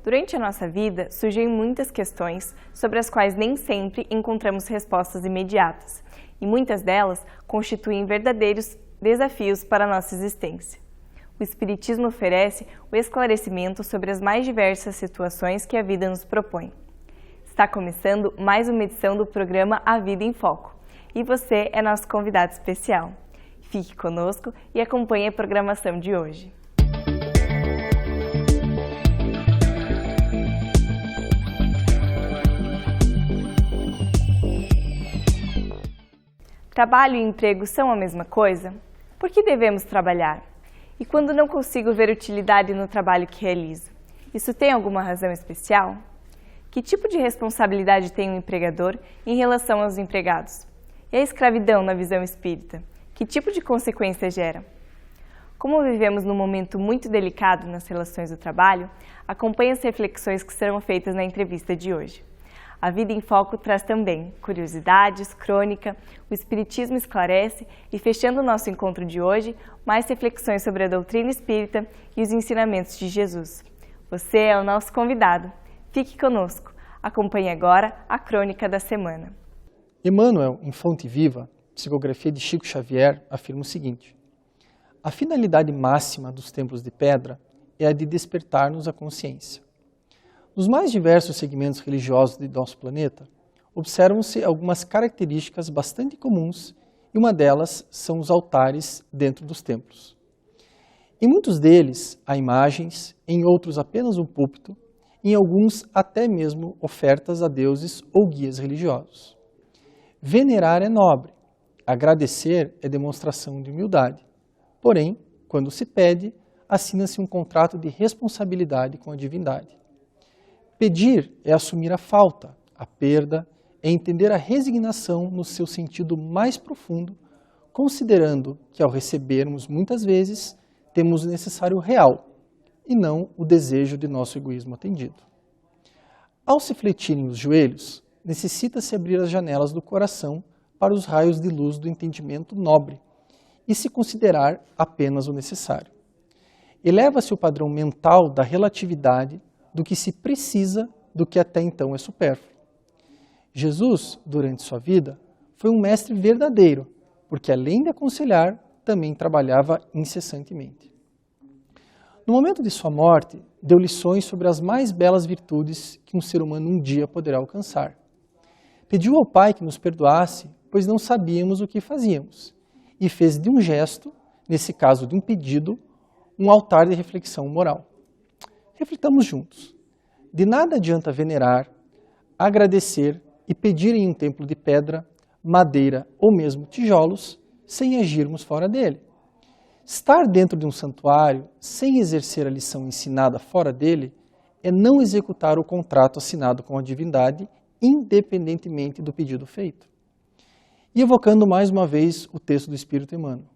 Durante a nossa vida, surgem muitas questões sobre as quais nem sempre encontramos respostas imediatas, e muitas delas constituem verdadeiros desafios para a nossa existência. O Espiritismo oferece o esclarecimento sobre as mais diversas situações que a vida nos propõe. Está começando mais uma edição do programa A Vida em Foco, e você é nosso convidado especial. Fique conosco e acompanhe a programação de hoje. Trabalho e emprego são a mesma coisa? Por que devemos trabalhar? E quando não consigo ver utilidade no trabalho que realizo? Isso tem alguma razão especial? Que tipo de responsabilidade tem o empregador em relação aos empregados? E a escravidão na visão espírita? Que tipo de consequência gera? Como vivemos num momento muito delicado nas relações do trabalho, acompanhe as reflexões que serão feitas na entrevista de hoje. A Vida em Foco traz também curiosidades, crônica, o Espiritismo esclarece e, fechando o nosso encontro de hoje, mais reflexões sobre a doutrina espírita e os ensinamentos de Jesus. Você é o nosso convidado. Fique conosco. Acompanhe agora a crônica da semana. Emmanuel, em Fonte Viva, psicografia de Chico Xavier, afirma o seguinte: a finalidade máxima dos templos de pedra é a de despertar-nos a consciência. Nos mais diversos segmentos religiosos de nosso planeta, observam-se algumas características bastante comuns e uma delas são os altares dentro dos templos. Em muitos deles há imagens, em outros apenas um púlpito, em alguns até mesmo ofertas a deuses ou guias religiosos. Venerar é nobre, agradecer é demonstração de humildade. Porém, quando se pede, assina-se um contrato de responsabilidade com a divindade. Pedir é assumir a falta, a perda, é entender a resignação no seu sentido mais profundo, considerando que ao recebermos muitas vezes temos o necessário real e não o desejo de nosso egoísmo atendido. Ao se fletirem os joelhos, necessita-se abrir as janelas do coração para os raios de luz do entendimento nobre e se considerar apenas o necessário. Eleva-se o padrão mental da relatividade do que se precisa do que até então é supérfluo. Jesus, durante sua vida, foi um mestre verdadeiro, porque além de aconselhar, também trabalhava incessantemente. No momento de sua morte, deu lições sobre as mais belas virtudes que um ser humano um dia poderá alcançar. Pediu ao Pai que nos perdoasse, pois não sabíamos o que fazíamos, e fez de um gesto, nesse caso de um pedido, um altar de reflexão moral. Reflitamos juntos. De nada adianta venerar, agradecer e pedir em um templo de pedra, madeira ou mesmo tijolos, sem agirmos fora dele. Estar dentro de um santuário, sem exercer a lição ensinada fora dele, é não executar o contrato assinado com a divindade, independentemente do pedido feito. E evocando mais uma vez o texto do Espírito Emmanuel.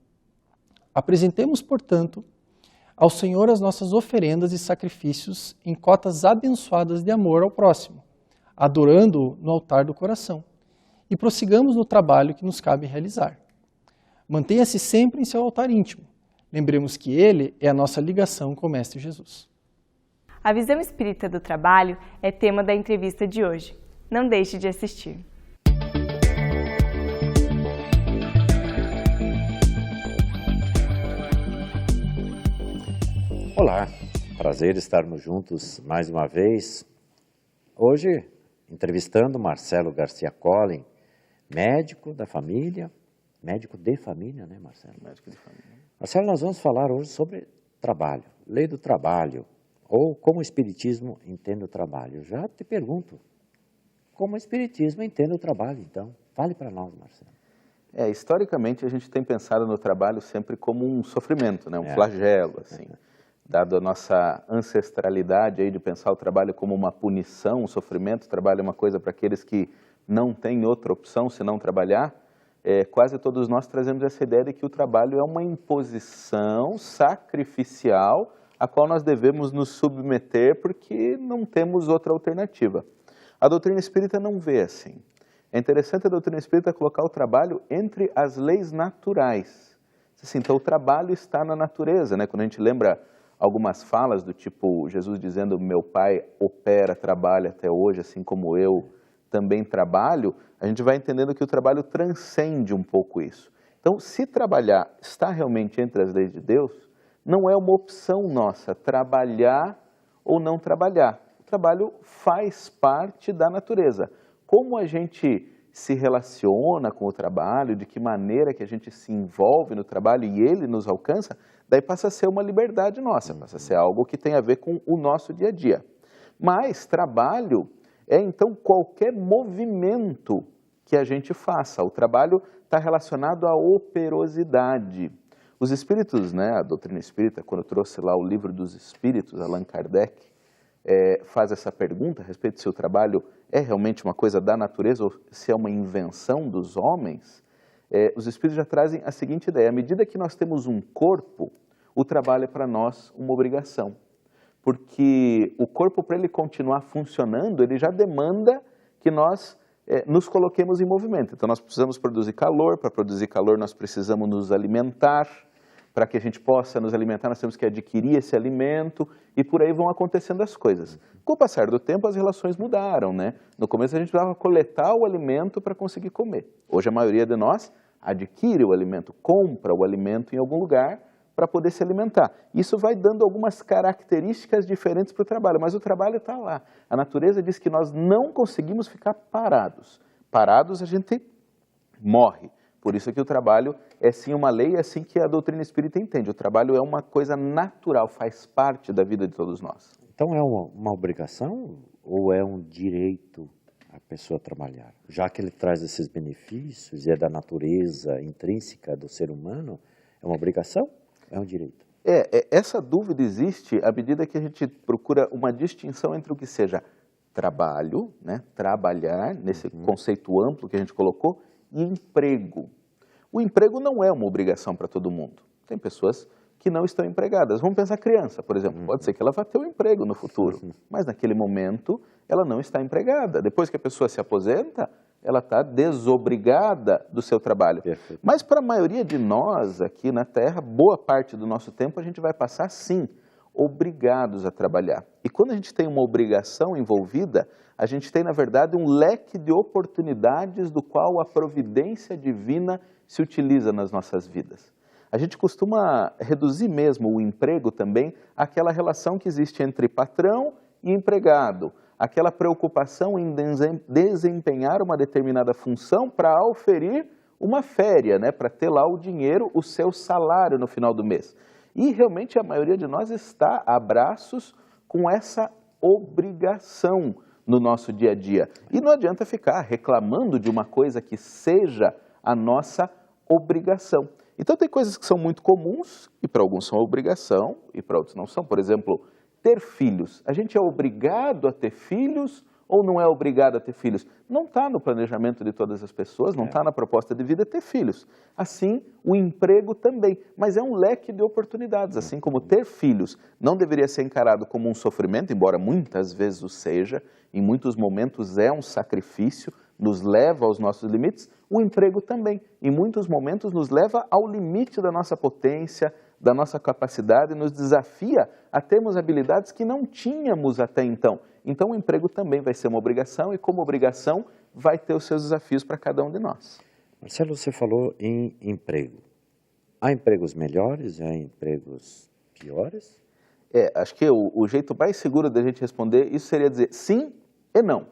Apresentemos, portanto, ao Senhor as nossas oferendas e sacrifícios em cotas abençoadas de amor ao próximo, adorando-o no altar do coração, e prossigamos no trabalho que nos cabe realizar. Mantenha-se sempre em seu altar íntimo. Lembremos que ele é a nossa ligação com o Mestre Jesus. A visão espírita do trabalho é tema da entrevista de hoje. Não deixe de assistir. Olá, prazer estarmos juntos mais uma vez. Hoje, entrevistando Marcelo Garcia Collin, médico da família, médico de família, né, Marcelo? Médico de família. Marcelo, nós vamos falar hoje sobre trabalho, lei do trabalho, ou como o Espiritismo entende o trabalho. Eu já te pergunto, como o Espiritismo entende o trabalho, então? Fale para nós, Marcelo. Historicamente, a gente tem pensado no trabalho sempre como um sofrimento, né? Um flagelo, assim. Dado a nossa ancestralidade aí de pensar o trabalho como uma punição, um sofrimento, o trabalho é uma coisa para aqueles que não têm outra opção senão trabalhar, quase todos nós trazemos essa ideia de que o trabalho é uma imposição sacrificial a qual nós devemos nos submeter porque não temos outra alternativa. A doutrina espírita não vê assim. É interessante a doutrina espírita colocar o trabalho entre as leis naturais. Assim, então o trabalho está na natureza, né? Quando a gente lembra algumas falas do tipo Jesus dizendo meu pai opera, trabalha até hoje, assim como eu também trabalho, a gente vai entendendo que o trabalho transcende um pouco isso. Então, se trabalhar está realmente entre as leis de Deus, não é uma opção nossa trabalhar ou não trabalhar. O trabalho faz parte da natureza. Como a gente se relaciona com o trabalho, de que maneira que a gente se envolve no trabalho e ele nos alcança, daí passa a ser uma liberdade nossa, passa a ser algo que tem a ver com o nosso dia a dia. Mas trabalho é então qualquer movimento que a gente faça. O trabalho está relacionado à operosidade. Os espíritos, né, a doutrina espírita, quando eu trouxe lá o livro dos espíritos, Allan Kardec, faz essa pergunta a respeito de se o trabalho é realmente uma coisa da natureza ou se é uma invenção dos homens. Os espíritos já trazem a seguinte ideia: à medida que nós temos um corpo, o trabalho é para nós uma obrigação. Porque o corpo, para ele continuar funcionando, ele já demanda que nós nos coloquemos em movimento. Então nós precisamos produzir calor, para produzir calor nós precisamos nos alimentar, para que a gente possa nos alimentar nós temos que adquirir esse alimento e por aí vão acontecendo as coisas. Com o passar do tempo as relações mudaram, né? No começo a gente precisava coletar o alimento para conseguir comer. Hoje a maioria de nós adquire o alimento, compra o alimento em algum lugar para poder se alimentar. Isso vai dando algumas características diferentes para o trabalho, mas o trabalho está lá. A natureza diz que nós não conseguimos ficar parados. Parados a gente morre. Por isso que o trabalho é sim uma lei, é assim que a doutrina espírita entende. O trabalho é uma coisa natural, faz parte da vida de todos nós. Então é uma obrigação ou é um direito a pessoa trabalhar? Já que ele traz esses benefícios e é da natureza intrínseca do ser humano, é uma obrigação? É um direito? Essa dúvida existe à medida que a gente procura uma distinção entre o que seja trabalho, né, trabalhar, nesse conceito amplo que a gente colocou, e emprego. O emprego não é uma obrigação para todo mundo. Tem pessoas que não estão empregadas. Vamos pensar criança, por exemplo. Pode ser que ela vá ter um emprego no futuro, mas naquele momento ela não está empregada. Depois que a pessoa se aposenta, ela está desobrigada do seu trabalho. Perfeito. Mas para a maioria de nós aqui na Terra, boa parte do nosso tempo a gente vai passar, sim, obrigados a trabalhar. E quando a gente tem uma obrigação envolvida, a gente tem, na verdade, um leque de oportunidades do qual a providência divina se utiliza nas nossas vidas. A gente costuma reduzir mesmo o emprego também àquela relação que existe entre patrão e empregado, aquela preocupação em desempenhar uma determinada função para auferir uma féria, né, para ter lá o dinheiro, o seu salário no final do mês. E realmente a maioria de nós está a braços com essa obrigação no nosso dia a dia. E não adianta ficar reclamando de uma coisa que seja a nossa obrigação. Então tem coisas que são muito comuns e para alguns são obrigação e para outros não são. Por exemplo, ter filhos. A gente é obrigado a ter filhos ou não é obrigado a ter filhos? Não está no planejamento de todas as pessoas, não está na proposta de vida ter filhos. Assim, o emprego também, mas é um leque de oportunidades, assim como ter filhos não deveria ser encarado como um sofrimento, embora muitas vezes o seja, em muitos momentos é um sacrifício, nos leva aos nossos limites, o emprego também, em muitos momentos nos leva ao limite da nossa potência, da nossa capacidade, nos desafia a termos habilidades que não tínhamos até então. Então o emprego também vai ser uma obrigação e como obrigação vai ter os seus desafios para cada um de nós. Marcelo, você falou em emprego. Há empregos melhores, há empregos piores? Acho que o jeito mais seguro da gente responder isso seria dizer sim e não.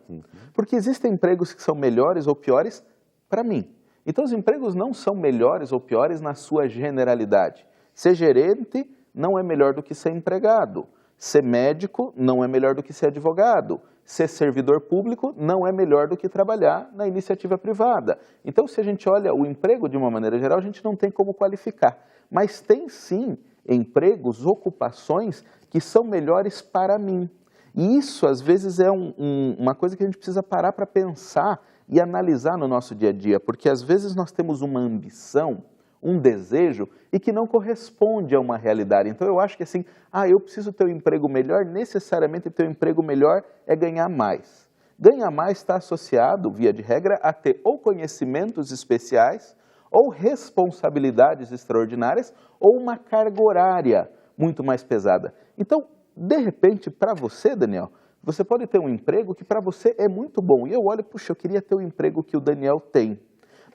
Porque existem empregos que são melhores ou piores para mim. Então os empregos não são melhores ou piores na sua generalidade. Ser gerente não é melhor do que ser empregado. Ser médico não é melhor do que ser advogado. Ser servidor público não é melhor do que trabalhar na iniciativa privada. Então, se a gente olha o emprego de uma maneira geral, a gente não tem como qualificar. Mas tem sim empregos, ocupações que são melhores para mim. E isso, às vezes, é uma coisa que a gente precisa parar para pensar e analisar no nosso dia a dia. Porque, às vezes, nós temos uma ambição, um desejo e que não corresponde a uma realidade. Então eu acho que assim, eu preciso ter um emprego melhor, necessariamente ter um emprego melhor é ganhar mais. Ganhar mais está associado, via de regra, a ter ou conhecimentos especiais, ou responsabilidades extraordinárias, ou uma carga horária muito mais pesada. Então, de repente, para você, Daniel, você pode ter um emprego que para você é muito bom. E eu olho, puxa, eu queria ter o emprego que o Daniel tem.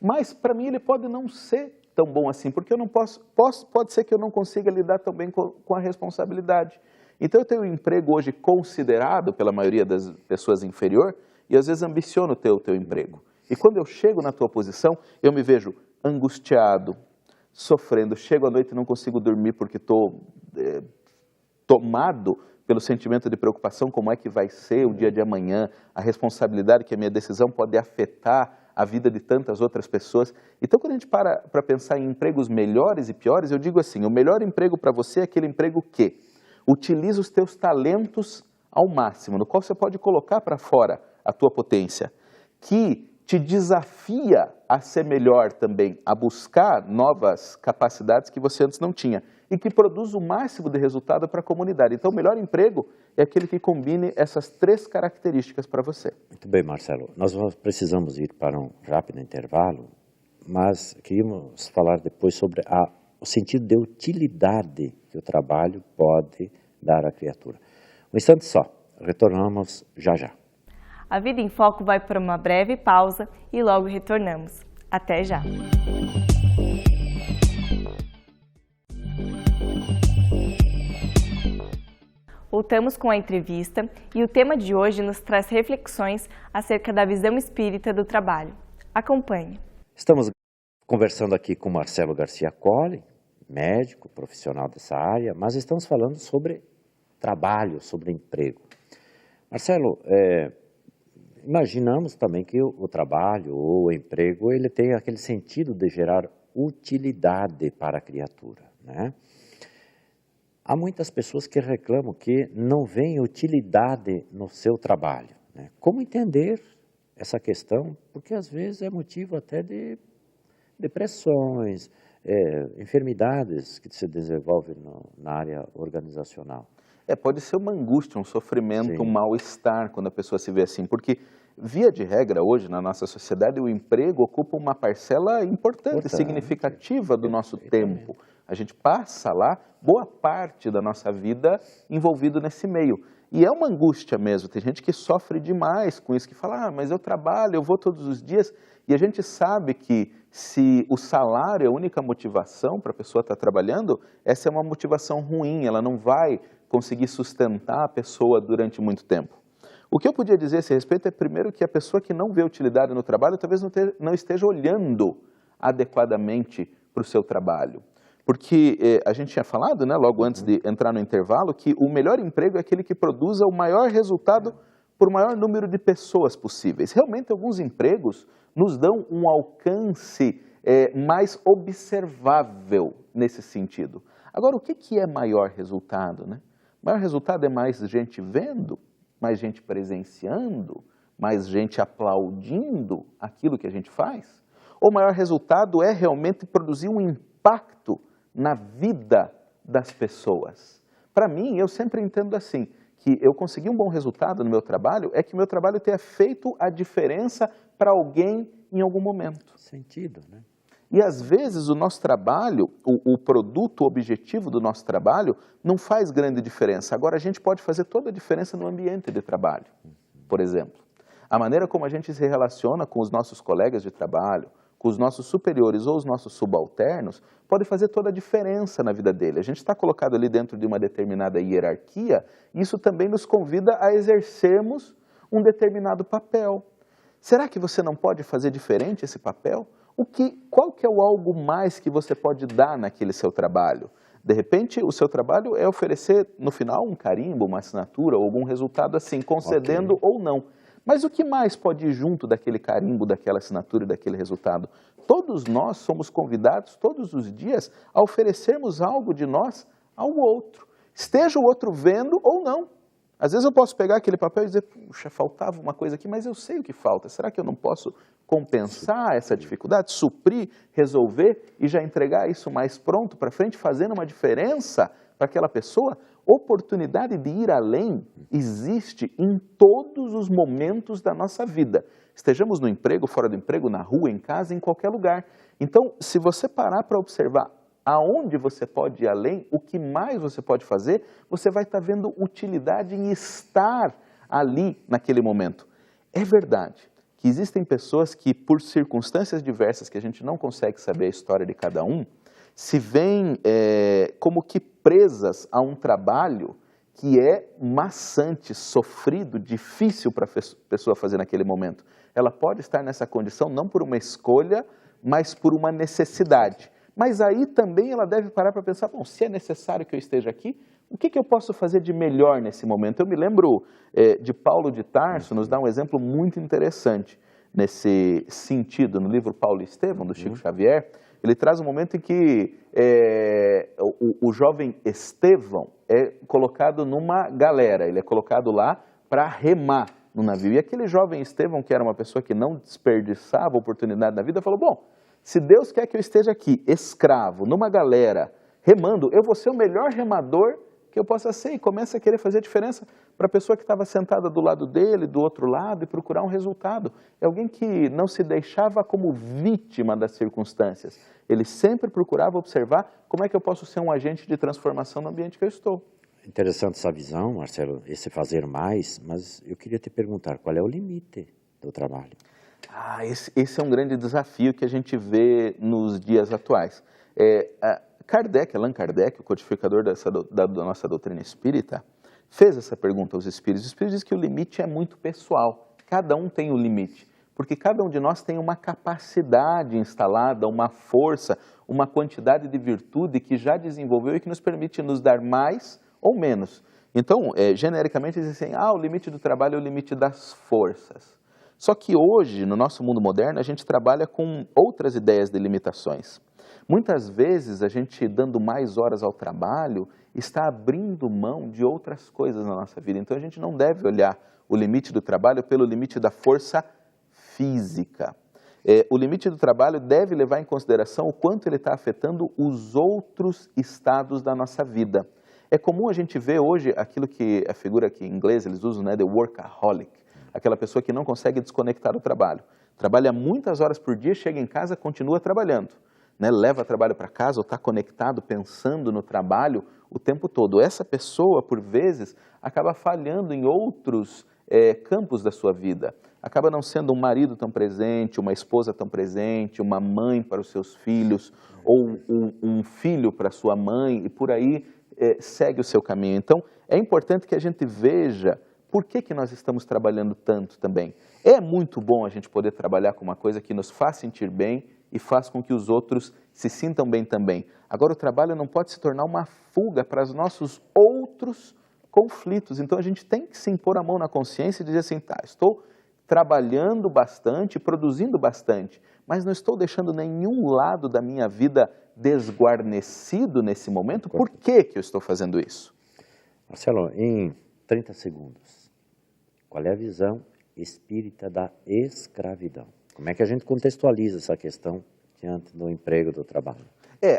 Mas para mim ele pode não ser tão bom assim, porque eu não pode ser que eu não consiga lidar tão bem com a responsabilidade. Então eu tenho um emprego hoje considerado pela maioria das pessoas inferior e às vezes ambiciono ter o teu emprego. E quando eu chego na tua posição, eu me vejo angustiado, sofrendo, chego à noite e não consigo dormir porque estou tomado pelo sentimento de preocupação, como é que vai ser o dia de amanhã, a responsabilidade que a minha decisão pode afetar a vida de tantas outras pessoas. Então, quando a gente para pensar em empregos melhores e piores, eu digo assim, o melhor emprego para você é aquele emprego que utiliza os teus talentos ao máximo, no qual você pode colocar para fora a tua potência, que te desafia a ser melhor também, a buscar novas capacidades que você antes não tinha e que produz o máximo de resultado para a comunidade. Então, o melhor emprego é aquele que combine essas 3 características para você. Muito bem, Marcelo. Nós precisamos ir para um rápido intervalo, mas queríamos falar depois sobre o sentido de utilidade que o trabalho pode dar à criatura. Um instante só, retornamos já já. A Vida em Foco vai para uma breve pausa e logo retornamos. Até já! Voltamos com a entrevista e o tema de hoje nos traz reflexões acerca da visão espírita do trabalho. Acompanhe. Estamos conversando aqui com Marcelo Garcia Colli, médico, profissional dessa área, mas estamos falando sobre trabalho, sobre emprego. Marcelo, imaginamos também que o trabalho ou o emprego, ele tem aquele sentido de gerar utilidade para a criatura, né? Há muitas pessoas que reclamam que não veem utilidade no seu trabalho, né? Como entender essa questão? Porque às vezes é motivo até de depressões, enfermidades que se desenvolvem na área organizacional. Pode ser uma angústia, um sofrimento, Sim. Um mal-estar quando a pessoa se vê assim, porque via de regra hoje na nossa sociedade o emprego ocupa uma parcela importante, significativa do nosso tempo. A gente passa lá boa parte da nossa vida envolvido nesse meio. E é uma angústia mesmo, tem gente que sofre demais com isso, que fala, mas eu trabalho, eu vou todos os dias. E a gente sabe que se o salário é a única motivação para a pessoa estar trabalhando, essa é uma motivação ruim, ela não vai conseguir sustentar a pessoa durante muito tempo. O que eu podia dizer a esse respeito é, primeiro, que a pessoa que não vê utilidade no trabalho talvez não esteja olhando adequadamente para o seu trabalho. Porque a gente tinha falado, né, logo antes de entrar no intervalo, que o melhor emprego é aquele que produza o maior resultado por maior número de pessoas possíveis. Realmente, alguns empregos nos dão um alcance mais observável nesse sentido. Agora, o que é maior resultado, né? Maior resultado é mais gente vendo, mais gente presenciando, mais gente aplaudindo aquilo que a gente faz? Ou maior resultado é realmente produzir um impacto na vida das pessoas? Para mim, eu sempre entendo assim, que eu consegui um bom resultado no meu trabalho é que o meu trabalho tenha feito a diferença para alguém em algum momento. Sentido, né? E às vezes o nosso trabalho, o produto, o objetivo do nosso trabalho não faz grande diferença. Agora a gente pode fazer toda a diferença no ambiente de trabalho, por exemplo. A maneira como a gente se relaciona com os nossos colegas de trabalho, com os nossos superiores ou os nossos subalternos, pode fazer toda a diferença na vida dele. A gente está colocado ali dentro de uma determinada hierarquia, e isso também nos convida a exercermos um determinado papel. Será que você não pode fazer diferente esse papel? Qual que é o algo mais que você pode dar naquele seu trabalho? De repente, o seu trabalho é oferecer, no final, um carimbo, uma assinatura, ou algum resultado assim, concedendo ou não. Mas o que mais pode ir junto daquele carimbo, daquela assinatura e daquele resultado? Todos nós somos convidados, todos os dias, a oferecermos algo de nós ao outro. Esteja o outro vendo ou não. Às vezes eu posso pegar aquele papel e dizer, puxa, faltava uma coisa aqui, mas eu sei o que falta. Será que eu não posso compensar essa dificuldade, suprir, resolver e já entregar isso mais pronto para frente, fazendo uma diferença para aquela pessoa? Oportunidade de ir além existe em todos os momentos da nossa vida. Estejamos no emprego, fora do emprego, na rua, em casa, em qualquer lugar. Então, se você parar para observar aonde você pode ir além, o que mais você pode fazer, você vai estar vendo utilidade em estar ali naquele momento. É verdade que existem pessoas que, por circunstâncias diversas que a gente não consegue saber a história de cada um, se veem como que presas a um trabalho que é maçante, sofrido, difícil para a pessoa fazer naquele momento. Ela pode estar nessa condição não por uma escolha, mas por uma necessidade. Mas aí também ela deve parar para pensar, bom, se é necessário que eu esteja aqui, o que eu posso fazer de melhor nesse momento? Eu me lembro de Paulo de Tarso, nos dá um exemplo muito interessante nesse sentido, no livro Paulo e Estevão, do Chico Xavier. Ele traz um momento em que o jovem Estevão é colocado numa galera, ele é colocado lá para remar no navio. E aquele jovem Estevão, que era uma pessoa que não desperdiçava a oportunidade da vida, falou, bom, se Deus quer que eu esteja aqui, escravo, numa galera, remando, eu vou ser o melhor remador que eu possa ser. E começa a querer fazer diferença para a pessoa que estava sentada do lado dele, do outro lado, e procurar um resultado. É alguém que não se deixava como vítima das circunstâncias. Ele sempre procurava observar como é que eu posso ser um agente de transformação no ambiente que eu estou. Interessante essa visão, Marcelo, esse fazer mais, mas eu queria te perguntar, qual é o limite do trabalho? Esse é um grande desafio que a gente vê nos dias atuais. Allan Kardec, o codificador da nossa doutrina espírita, fez essa pergunta aos espíritos. Os espíritos dizem que o limite é muito pessoal, cada um tem um limite, porque cada um de nós tem uma capacidade instalada, uma força, uma quantidade de virtude que já desenvolveu e que nos permite nos dar mais ou menos. Então, genericamente dizem assim, o limite do trabalho é o limite das forças. Só que hoje, no nosso mundo moderno, a gente trabalha com outras ideias de limitações. Muitas vezes, a gente dando mais horas ao trabalho, está abrindo mão de outras coisas na nossa vida. Então, a gente não deve olhar o limite do trabalho pelo limite da força física. O limite do trabalho deve levar em consideração o quanto ele está afetando os outros estados da nossa vida. É comum a gente ver hoje aquilo que a figura que em inglês eles usam, né, the workaholic, aquela pessoa que não consegue desconectar do trabalho. Trabalha muitas horas por dia, chega em casa, continua trabalhando, né, leva trabalho para casa ou está conectado, pensando no trabalho o tempo todo. Essa pessoa, por vezes, acaba falhando em outros campos da sua vida. Acaba não sendo um marido tão presente, uma esposa tão presente, uma mãe para os seus filhos, ou um filho para sua mãe, e por aí segue o seu caminho. Então, é importante que a gente veja por que nós estamos trabalhando tanto também. É muito bom a gente poder trabalhar com uma coisa que nos faz sentir bem e faz com que os outros se sintam bem também. Agora, o trabalho não pode se tornar uma fuga para os nossos outros conflitos. Então, a gente tem que se impor a mão na consciência e dizer assim, tá, estou trabalhando bastante, produzindo bastante, mas não estou deixando nenhum lado da minha vida desguarnecido nesse momento. Por que eu estou fazendo isso? Marcelo, em 30 segundos, qual é a visão espírita da escravidão? Como é que a gente contextualiza essa questão diante do emprego, do trabalho?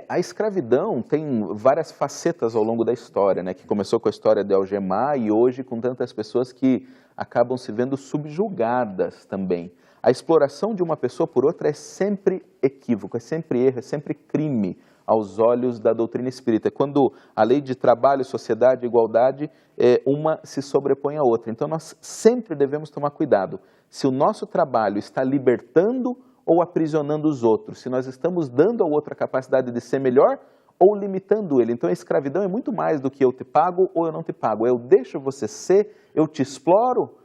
A escravidão tem várias facetas ao longo da história, né? Que começou com a história de algemar e hoje com tantas pessoas que acabam se vendo subjugadas também. A exploração de uma pessoa por outra é sempre equívoco, é sempre erro, é sempre crime aos olhos da doutrina espírita. Quando a lei de trabalho, sociedade e igualdade, uma se sobrepõe à outra. Então nós sempre devemos tomar cuidado. Se o nosso trabalho está libertando ou aprisionando os outros, se nós estamos dando ao outro a capacidade de ser melhor ou limitando ele. Então a escravidão é muito mais do que eu te pago ou eu não te pago. Eu deixo você ser, eu te exploro,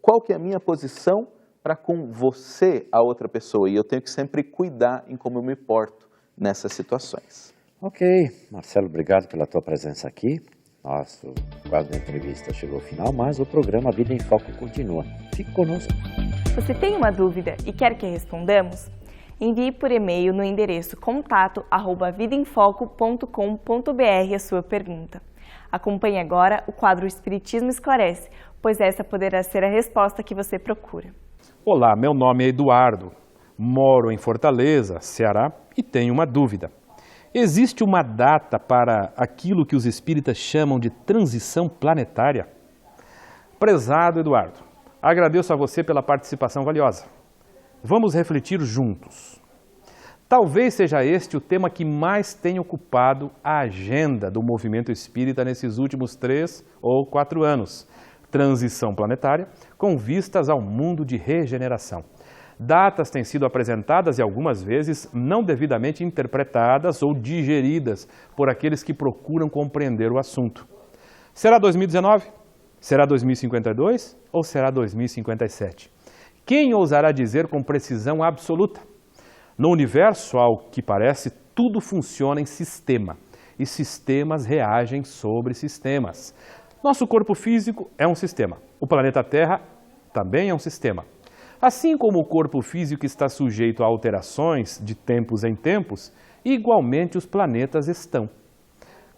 qual que é a minha posição para com você, a outra pessoa. E eu tenho que sempre cuidar em como eu me porto nessas situações. Ok, Marcelo, obrigado pela tua presença aqui. Nosso quadro de entrevista chegou ao final, mas o programa Vida em Foco continua. Fique conosco. Você tem uma dúvida e quer que respondamos? Envie por e-mail no endereço contato@vidaemfoco.com.br a sua pergunta. Acompanhe agora o quadro Espiritismo Esclarece, pois essa poderá ser a resposta que você procura. Olá, meu nome é Eduardo, moro em Fortaleza, Ceará, e tenho uma dúvida. Existe uma data para aquilo que os espíritas chamam de transição planetária? Prezado Eduardo, agradeço a você pela participação valiosa. Vamos refletir juntos. Talvez seja este o tema que mais tem ocupado a agenda do movimento espírita nesses últimos 3 ou 4 anos. Transição planetária com vistas ao mundo de regeneração. Datas têm sido apresentadas e algumas vezes não devidamente interpretadas ou digeridas por aqueles que procuram compreender o assunto. Será 2019? Será 2052? Ou será 2057? Quem ousará dizer com precisão absoluta? No universo, ao que parece, tudo funciona em sistema, e sistemas reagem sobre sistemas. Nosso corpo físico é um sistema, o planeta Terra também é um sistema. Assim como o corpo físico está sujeito a alterações de tempos em tempos, igualmente os planetas estão.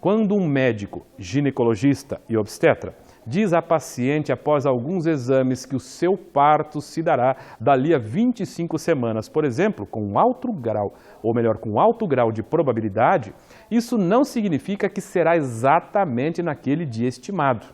Quando um médico, ginecologista e obstetra diz à paciente após alguns exames que o seu parto se dará dali a 25 semanas, por exemplo, com alto grau de probabilidade, isso não significa que será exatamente naquele dia estimado.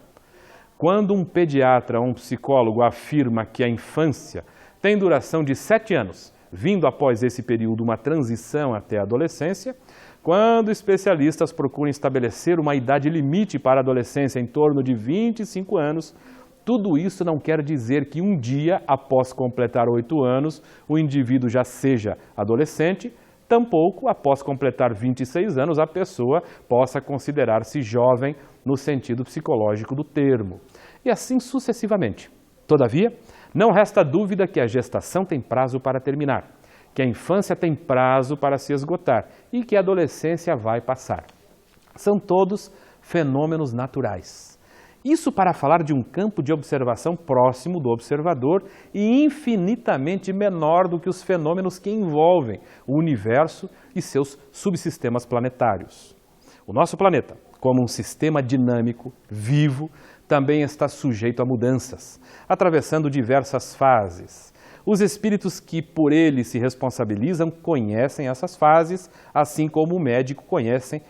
Quando um pediatra ou um psicólogo afirma que a infância tem duração de 7 anos, vindo após esse período uma transição até a adolescência, quando especialistas procuram estabelecer uma idade limite para a adolescência em torno de 25 anos, tudo isso não quer dizer que um dia, após completar 8 anos, o indivíduo já seja adolescente, tampouco, após completar 26 anos, a pessoa possa considerar-se jovem no sentido psicológico do termo. E assim sucessivamente. Todavia, não resta dúvida que a gestação tem prazo para terminar, que a infância tem prazo para se esgotar e que a adolescência vai passar. São todos fenômenos naturais. Isso para falar de um campo de observação próximo do observador e infinitamente menor do que os fenômenos que envolvem o universo e seus subsistemas planetários. O nosso planeta, como um sistema dinâmico, vivo, também está sujeito a mudanças, atravessando diversas fases. Os espíritos que por ele se responsabilizam conhecem essas fases, assim como o médico conhece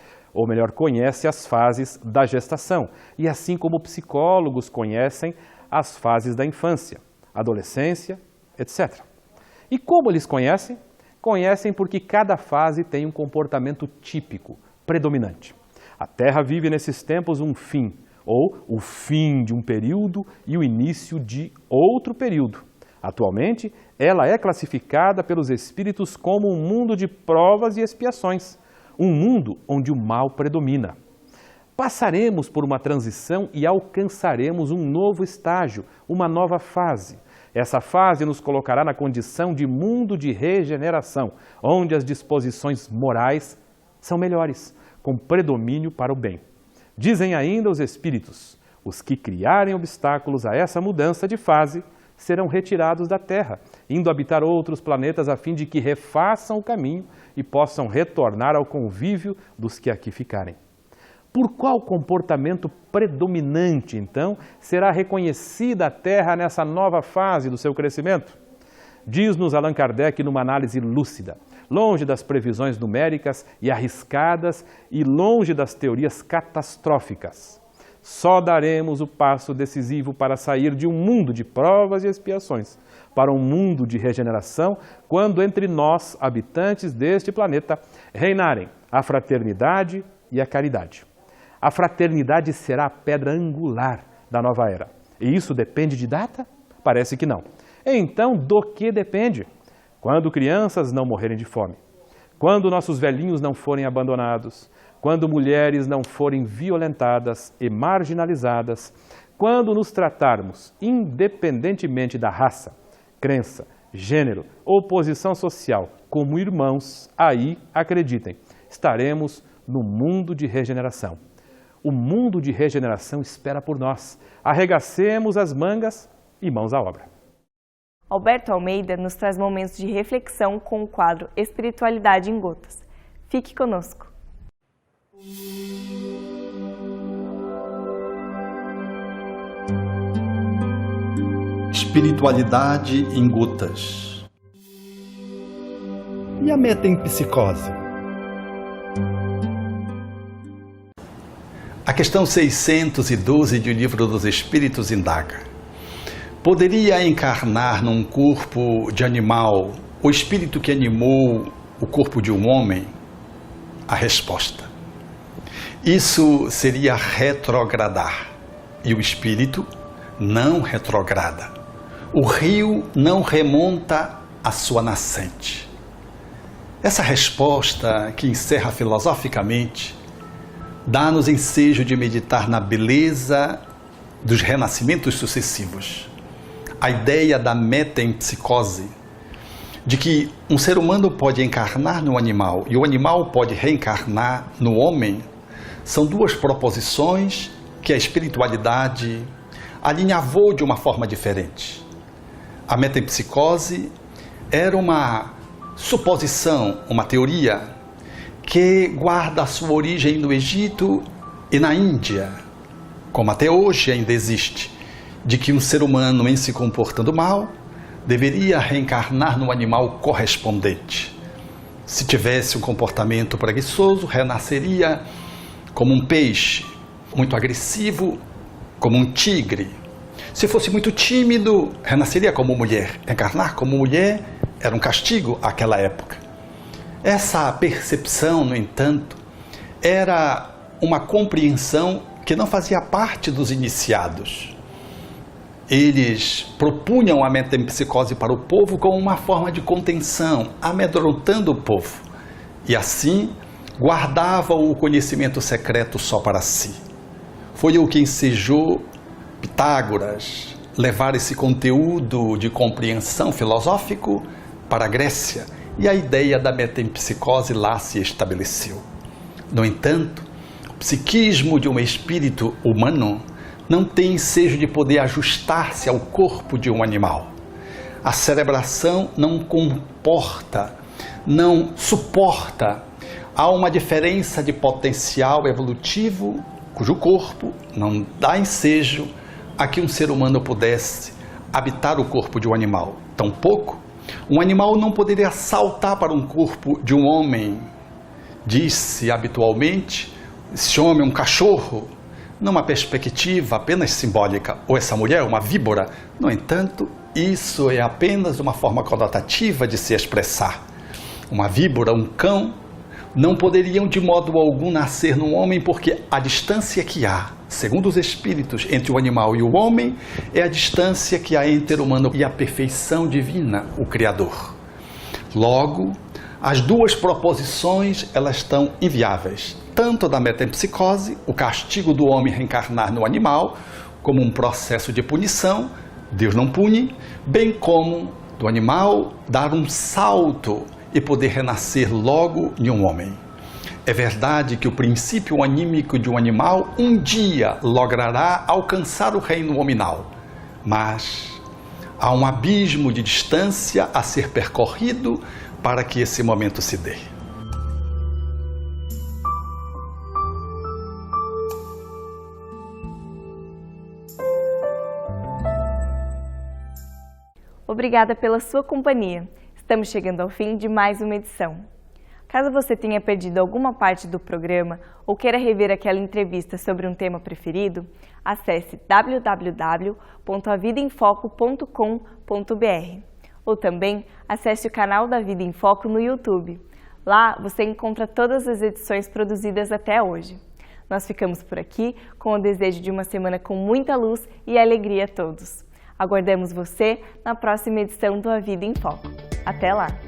as fases da gestação, e assim como psicólogos conhecem as fases da infância, adolescência, etc. E como eles conhecem? Conhecem porque cada fase tem um comportamento típico, predominante. A Terra vive nesses tempos um fim, ou o fim de um período e o início de outro período. Atualmente, ela é classificada pelos espíritos como um mundo de provas e expiações, um mundo onde o mal predomina. Passaremos por uma transição e alcançaremos um novo estágio, uma nova fase. Essa fase nos colocará na condição de mundo de regeneração, onde as disposições morais são melhores, com predomínio para o bem. Dizem ainda os espíritos, os que criarem obstáculos a essa mudança de fase serão retirados da Terra, indo habitar outros planetas a fim de que refaçam o caminho e possam retornar ao convívio dos que aqui ficarem. Por qual comportamento predominante, então, será reconhecida a Terra nessa nova fase do seu crescimento? Diz-nos Allan Kardec numa análise lúcida, longe das previsões numéricas e arriscadas e longe das teorias catastróficas. Só daremos o passo decisivo para sair de um mundo de provas e expiações para um mundo de regeneração, quando entre nós, habitantes deste planeta, reinarem a fraternidade e a caridade. A fraternidade será a pedra angular da nova era. E isso depende de data? Parece que não. Então, do que depende? Quando crianças não morrerem de fome, quando nossos velhinhos não forem abandonados, quando mulheres não forem violentadas e marginalizadas, quando nos tratarmos, independentemente da raça, crença, gênero ou posição social, como irmãos, aí, acreditem, estaremos no mundo de regeneração. O mundo de regeneração espera por nós. Arregacemos as mangas e mãos à obra. Alberto Almeida nos traz momentos de reflexão com o quadro Espiritualidade em Gotas. Fique conosco. Espiritualidade em gotas. E a metempsicose? A questão 612 de O Livro dos Espíritos indaga: poderia encarnar num corpo de animal o espírito que animou o corpo de um homem, a resposta. Isso seria retrogradar, e o espírito não retrograda. O rio não remonta à sua nascente. Essa resposta, que encerra filosoficamente, dá-nos ensejo de meditar na beleza dos renascimentos sucessivos. A ideia da metempsicose, de que um ser humano pode encarnar no animal e o animal pode reencarnar no homem, são duas proposições que a espiritualidade alinhavou de uma forma diferente. A metempsicose era uma suposição, uma teoria que guarda a sua origem no Egito e na Índia, como até hoje ainda existe, de que um ser humano, em se comportando mal, deveria reencarnar no animal correspondente. Se tivesse um comportamento preguiçoso, renasceria como um peixe, muito agressivo, como um tigre. Se fosse muito tímido, renasceria como mulher. Encarnar como mulher era um castigo àquela época. Essa percepção, no entanto, era uma compreensão que não fazia parte dos iniciados. Eles propunham a metempsicose para o povo como uma forma de contenção, amedrontando o povo. E assim, guardavam o conhecimento secreto só para si. Foi o que ensejou Pitágoras levar esse conteúdo de compreensão filosófico para a Grécia, e a ideia da metempsicose lá se estabeleceu. No entanto, o psiquismo de um espírito humano não tem ensejo de poder ajustar-se ao corpo de um animal. A cerebração não comporta, não suporta. Há uma diferença de potencial evolutivo cujo corpo não dá ensejo a que um ser humano pudesse habitar o corpo de um animal. Tampouco, um animal não poderia saltar para um corpo de um homem. Diz-se habitualmente, esse homem é um cachorro, numa perspectiva apenas simbólica, ou essa mulher é uma víbora. No entanto, isso é apenas uma forma conotativa de se expressar. Uma víbora, um cão, não poderiam de modo algum nascer num homem, porque a distância que há, segundo os espíritos, entre o animal e o homem, é a distância que há entre o humano e a perfeição divina, o Criador. Logo, as duas proposições, elas estão inviáveis. Tanto da metempsicose, o castigo do homem reencarnar no animal, como um processo de punição, Deus não pune, bem como do animal dar um salto e poder renascer logo em um homem. É verdade que o princípio anímico de um animal um dia logrará alcançar o reino hominal, mas há um abismo de distância a ser percorrido para que esse momento se dê. Obrigada pela sua companhia. Estamos chegando ao fim de mais uma edição. Caso você tenha perdido alguma parte do programa ou queira rever aquela entrevista sobre um tema preferido, acesse www.avidaemfoco.com.br ou também acesse o canal da Vida em Foco no YouTube. Lá você encontra todas as edições produzidas até hoje. Nós ficamos por aqui com o desejo de uma semana com muita luz e alegria a todos. Aguardamos você na próxima edição do A Vida em Foco. Até lá!